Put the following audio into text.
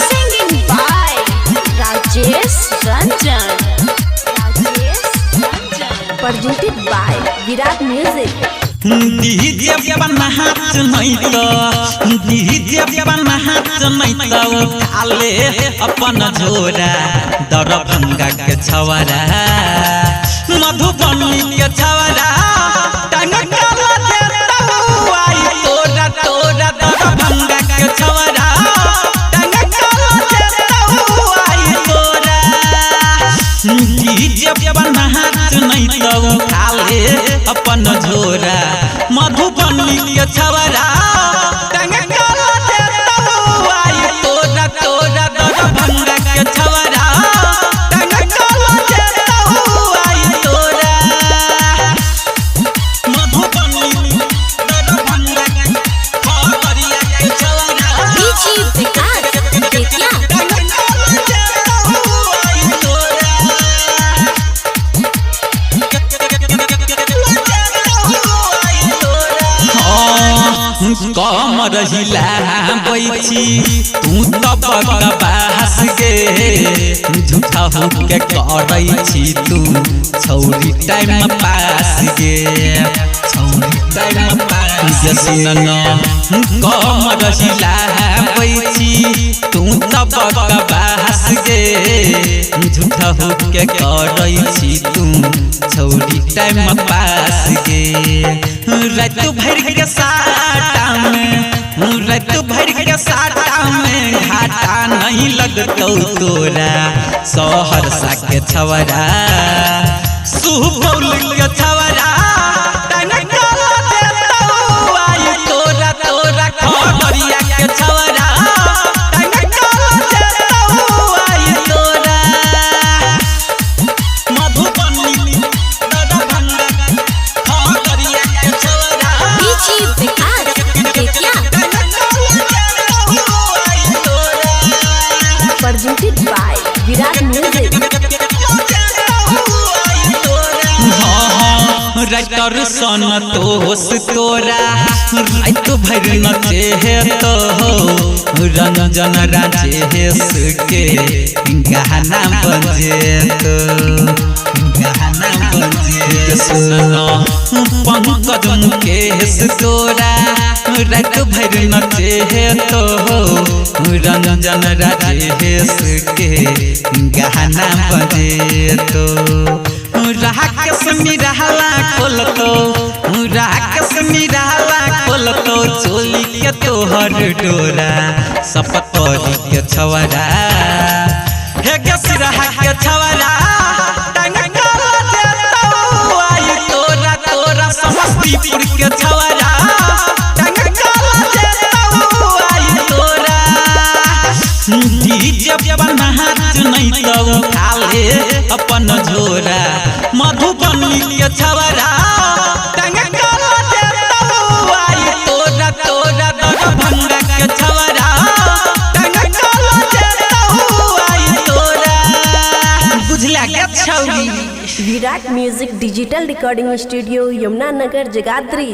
Singing by Rajesh Ranjan. Presented by Virat Music. DJ बना हाथ नहीं तो डीजे बना हाथ नहीं तो उठाले अपन झोरा दरभंगा के छवरा मधुबनी के छवरा टांग काला देता आई तोरा तोरा दरभंगा के छवरा टांग काला देता आई तोरा डीजे बना हाथ नहीं तो उठाले अपन झोरा मधुबनी के छवरा टांग काला देता आई तोरा तोरा दरभंगा के छवरा टांग काला देता आई तोरा मधुबनी दरभंगा के खबरिया के छवरा DJ Vikas Betia. टांग काला देता आई तोरा कम रहिला बैठी तू तब बकवास गे झूठा हो के करई छी तू छौरी टाइम पास गे छौरी टाइम पास गे सुनन कम रहिला बैठी तू तब बकवास गे झूठा हो के करई छी तू छौरी टाइम पास गे रात भर के साटा में रात भर के साटा में घाटा नहीं लगतो तोरा सहरसा के छवरा सुपौल के छवरा टांग काला देता आई तोरा तोरा खबरिया के छवरा टांग काला देता आई तोरा मधुबनी दरभंगा खबरिया के छवरा DJ Vikas Betia. Presented by Virat Music. Writer Santosh तोरा रात भर नचे है तो रंजन राजेश के गाना बजे तो गाना बजे सुनो पंकज मुकेश तोरा रात भर नचे है तो रंजन राजेश के गाना बजे तो राकेश मिराला खोलतो राकेश मिराला खोलतो चोली के तोहर डोरा सपतरी के छवरा हे गे सिरहा के छवरा टांग काला देता आई तोरा तोरा समस्तीपुर के छवरा टांग काला देता आई तोरा डीजे बना हाथ नहीं तो उठाले अपन झोरा मधुबनी के छवरा टांग काला देता आई तोरा तोरा दरभंगा के छवरा टांग काला देता आई तोरा बुझला के छौरी। Virat Music Digital Recording Studio, Yamuna Nagar, Jagadri.